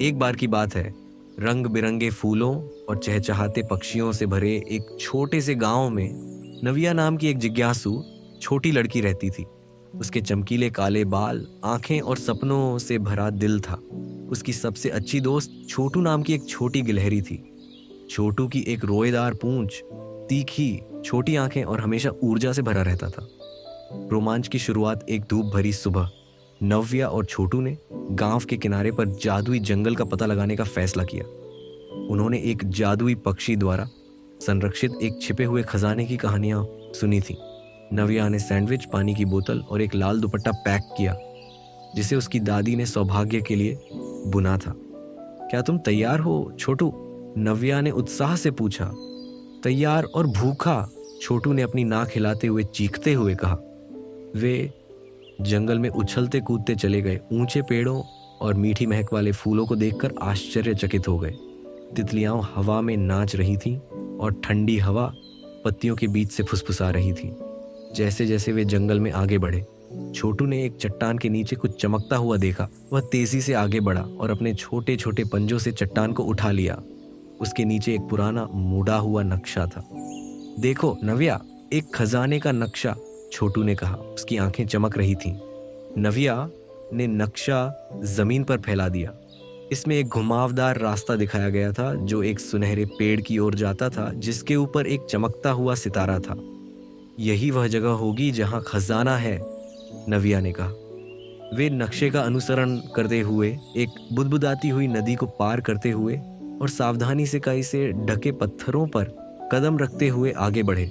एक बार की बात है, रंग बिरंगे फूलों और चहचहाते पक्षियों से भरे एक छोटे से गांव में नविया नाम की एक जिज्ञासु छोटी लड़की रहती थी। उसके चमकीले काले बाल, आंखें और सपनों से भरा दिल था। उसकी सबसे अच्छी दोस्त छोटू नाम की एक छोटी गिलहरी थी। छोटू की एक रोएदार पूंछ, तीखी छोटी आंखें और हमेशा ऊर्जा से भरा रहता था। रोमांच की शुरुआत एक धूप भरी सुबह नव्या और छोटू ने गांव के किनारे पर जादुई जंगल का पता लगाने का फैसला किया। उन्होंने एक जादुई पक्षी द्वारा संरक्षित एक छिपे हुए खजाने की कहानियां सुनी थी। नव्या ने सैंडविच, पानी की बोतल और एक लाल दुपट्टा पैक किया, जिसे उसकी दादी ने सौभाग्य के लिए बुना था। क्या तुम तैयार हो, छोटू? नव्या ने उत्साह से पूछा। तैयार और भूखा, छोटू ने अपनी नाक हिलाते हुए चीखते हुए कहा। वे जंगल में उछलते कूदते चले गए। ऊंचे पेड़ों और मीठी महक वाले फूलों को देखकर आश्चर्यचकित हो गए। तितलियां हवा में नाच रही थीं और ठंडी हवा पत्तियों के बीच से फुसफुसा रही थी। जैसे जैसे वे जंगल में आगे बढ़े, छोटू ने एक चट्टान के नीचे कुछ चमकता हुआ देखा। वह तेजी से आगे बढ़ा और अपने छोटे छोटे पंजों से चट्टान को उठा लिया। उसके नीचे एक पुराना मुड़ा हुआ नक्शा था। देखो नव्या, एक खजाने का नक्शा, छोटू ने कहा। उसकी आंखें चमक रही थीं। नव्या ने नक्शा जमीन पर फैला दिया। इसमें एक घुमावदार रास्ता दिखाया गया था जो एक सुनहरे पेड़ की ओर जाता था, जिसके ऊपर एक चमकता हुआ सितारा था। यही वह जगह होगी जहां खजाना है, नव्या ने कहा। वे नक्शे का अनुसरण करते हुए एक बुदबुदाती हुई नदी को पार करते हुए और सावधानी से कई से ढके पत्थरों पर कदम रखते हुए आगे बढ़े।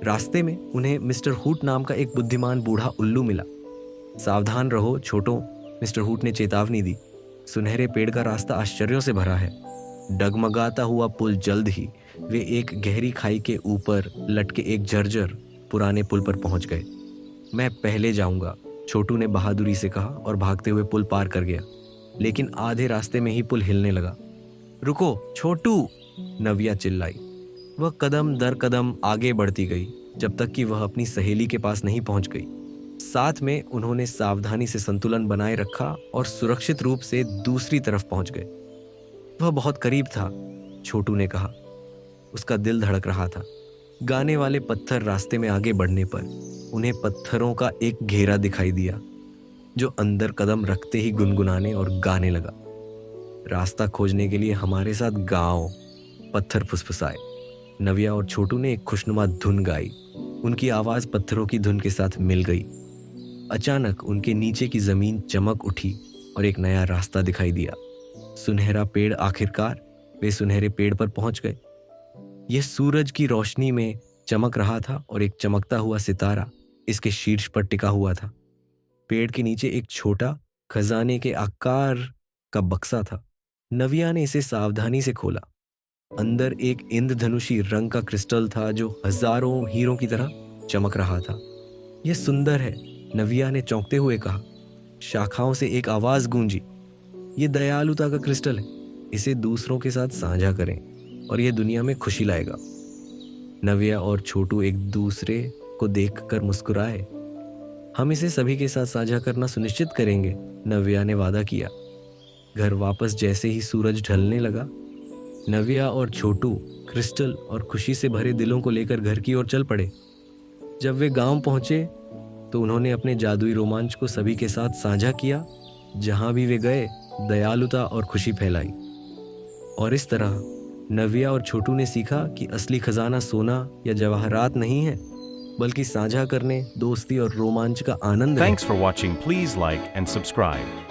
रास्ते में उन्हें मिस्टर हुट नाम का एक बुद्धिमान बूढ़ा उल्लू मिला। सावधान रहो छोटो, मिस्टर हुट ने चेतावनी दी। सुनहरे पेड़ का रास्ता आश्चर्यों से भरा है। डगमगाता हुआ पुल। जल्द ही वे एक गहरी खाई के ऊपर लटके एक जर्जर पुराने पुल पर पहुंच गए। मैं पहले जाऊंगा, छोटू ने बहादुरी से कहा और भागते हुए पुल पार कर गया। लेकिन आधे रास्ते में ही पुल हिलने लगा। रुको छोटू, नव्या चिल्लाई। वह कदम दर कदम आगे बढ़ती गई जब तक कि वह अपनी सहेली के पास नहीं पहुंच गई। साथ में उन्होंने सावधानी से संतुलन बनाए रखा और सुरक्षित रूप से दूसरी तरफ पहुंच गए। वह बहुत करीब था, छोटू ने कहा। उसका दिल धड़क रहा था। गाने वाले पत्थर रास्ते में आगे बढ़ने पर उन्हें पत्थरों का एक घेरा दिखाई दिया, जो अंदर कदम रखते ही गुनगुनाने और गाने लगा। रास्ता खोजने के लिए हमारे साथ गाओ, पत्थर फुसफुसाए। नव्या और छोटू ने एक खुशनुमा धुन गाई। उनकी आवाज पत्थरों की धुन के साथ मिल गई। अचानक उनके नीचे की जमीन चमक उठी और एक नया रास्ता दिखाई दिया। सुनहरा पेड़। आखिरकार वे सुनहरे पेड़ पर पहुंच गए। यह सूरज की रोशनी में चमक रहा था और एक चमकता हुआ सितारा इसके शीर्ष पर टिका हुआ था। पेड़ के नीचे एक छोटा खजाने के आकार का बक्सा था। नव्या ने इसे सावधानी से खोला। अंदर एक इंद्रधनुषी रंग का क्रिस्टल था जो हजारों हीरों की तरह चमक रहा था। यह सुंदर है, नव्या ने चौंकते हुए कहा। शाखाओं से एक आवाज गूंजी। यह दयालुता का क्रिस्टल है, इसे दूसरों के साथ साझा करें और यह दुनिया में खुशी लाएगा। नव्या और छोटू एक दूसरे को देखकर मुस्कुराए। हम इसे सभी के साथ साझा करना सुनिश्चित करेंगे, नव्या ने वादा किया। घर वापस जैसे ही सूरज ढलने लगा, नव्या और छोटू क्रिस्टल और खुशी से भरे दिलों को लेकर घर की ओर चल पड़े। जब वे गांव पहुंचे तो उन्होंने अपने जादुई रोमांच को सभी के साथ साझा किया। जहां भी वे गए, दयालुता और खुशी फैलाई। और इस तरह नव्या और छोटू ने सीखा कि असली खजाना सोना या जवाहरात नहीं है, बल्कि साझा करने, दोस्ती और रोमांच का आनंद है। Thanks for watching. Please like and subscribe.